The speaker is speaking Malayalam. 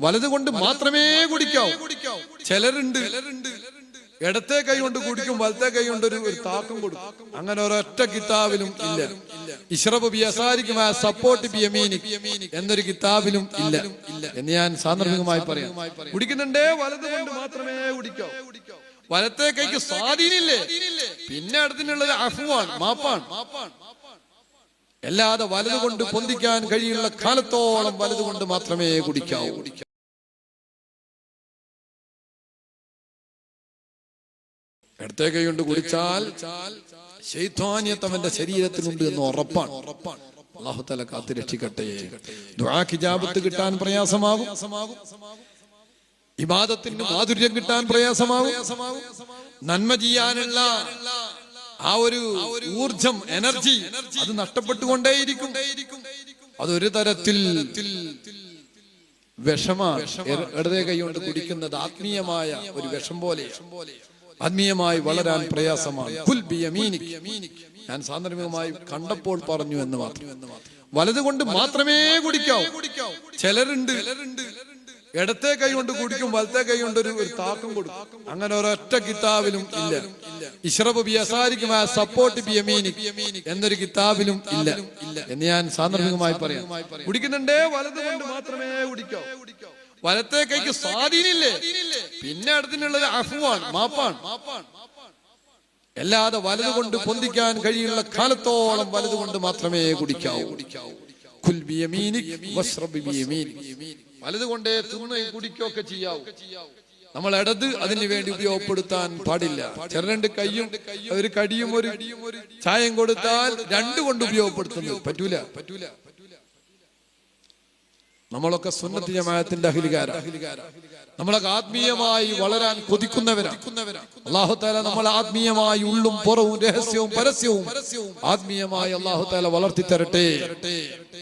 വലത് കൊണ്ട് മാത്രമേ കുടിക്കാവൂ. ചിലരുണ്ട് ഇടത്തെ കൈ കൊണ്ട് കുടിക്കും, വലത്തെ കൈ കൊണ്ട് ഒരു താക്കം കൊടുക്കും. അങ്ങനെ ഒരൊറ്റ കിതാബിലും ഇല്ല. ഇശ്റബ് ബിയസാരിക മാ സപ്പോർട്ട് ബിയമീനിക് എന്നൊരു കിതാബിലും ഇല്ല എന്ന് ഞാൻ സാന്ദർഭികമായി പറയാം. കുടിക്കുന്നുണ്ടേ വലത് കൊണ്ട് മാത്രമേ കുടിക്കാവൂ. വലത്തെ കൈക്ക് സ്വാധീനില്ലേ, പിന്നെ അടുത്തിനുള്ളത് അഫ്വാണ്, മാപ്പാണ്. അല്ലാതെ വലത് കൊണ്ട് പൊന്തിക്കാൻ കഴിയുള്ള കാലത്തോളം വലത് കൊണ്ട് മാത്രമേ കുടിക്കാവൂ. ഇടത്തെ കൈ കൊണ്ട് കുടിച്ചാൽ ശൈത്വാനിയത്ത് അവന്റെ ശരീരത്തിലുണ്ട് എന്ന് ഉറപ്പാണ്. അല്ലാഹു തആല കാത്തു രക്ഷിക്കട്ടെ. ദുആക്ക് ഇജാബത്ത് കിട്ടാൻ പ്രയാസമാകും, ഇബാദത്തിന് മാധുര്യം കിട്ടാൻ പ്രയാസമാകും, നന്മ ചെയ്യാനുള്ള ആ ഒരു ഊർജം, എനർജി അത് നഷ്ടപ്പെട്ടുകൊണ്ടേയിരിക്കും. അതൊരു തരത്തിൽ വിഷമാണ്. ഇടതേ കൈ കൊണ്ട് കുടിക്കുന്നത് ആത്മീയമായ ഒരു വിഷം പോലെ, ആത്മീയമായി വളരാൻ പ്രയാസമാണ്. കുൽ ബിയമീനിക് ഞാൻ സാന്ദർഭികമായി കണ്ടപ്പോൾ പറഞ്ഞു എന്ന് മാത്രം. വലത് കൊണ്ട് മാത്രമേ കുടിക്കാവൂ. ചിലരുണ്ട് ഇടത്തെ കൈ കൊണ്ട് കുടിക്കും, വലത്തെ കൈ കൊണ്ട് ഒരു താക്കം കൊടുക്കും. അങ്ങനെ ഒരൊറ്റ കിതാബിലും ഇല്ല. ഇശ്റബ് ബിയസാരിക മാ സപ്പോർട്ട് ബിയമീനിക് എന്നൊരു കിതാബിലും ഇല്ല എന്ന് ഞാൻ സാന്ദർഭികമായി പറയാം. കുടിക്കുന്നുണ്ടേ വലത് കൊണ്ട് മാത്രമേ കുടിക്കാവൂ. വലത്തെ കൈക്ക് സ്വാധീനില്ലേ, പിന്നെ അടുത്തിനുള്ളത് അഫ്വാണ്, മാപ്പാണ്. അല്ലാതെ വലത് കൊണ്ട് പൊന്തിക്കാൻ കഴിയുള്ള കാലത്തോളം വലത് കൊണ്ട് മാത്രമേ കുടിക്കാവൂ. കുൽ ബിയമീനിക് വശ്റബ് ബിയമീനിക്. വലത് കൊണ്ടേ തിന്നുകയും കുടിക്കുകയൊക്കെ ചെയ്യാവൂ. നമ്മൾ ഇടത് അതിന് വേണ്ടി ഉപയോഗപ്പെടുത്താൻ പാടില്ല. ചെറുണ്ട് കയ്യും ഒരു കടിയും ഒരു ചായം കൊടുത്താൽ രണ്ടു കൊണ്ട് ഉപയോഗപ്പെടുത്തുന്നത് പറ്റൂല. നമ്മളൊക്കെ സുന്നത്ത് ജമാഅത്തിന്റെ അഹ്ലുകാരാ. നമ്മളൊക്കെ ആത്മീയമായി വളരാൻ കൊതിക്കുന്നവരാ. അല്ലാഹു തആല നമ്മൾ ആത്മീയമായി ഉള്ളും പുറവും രഹസ്യവും പരസ്യവും ആത്മീയമായി അല്ലാഹു തആല വളർത്തി തരട്ടെ.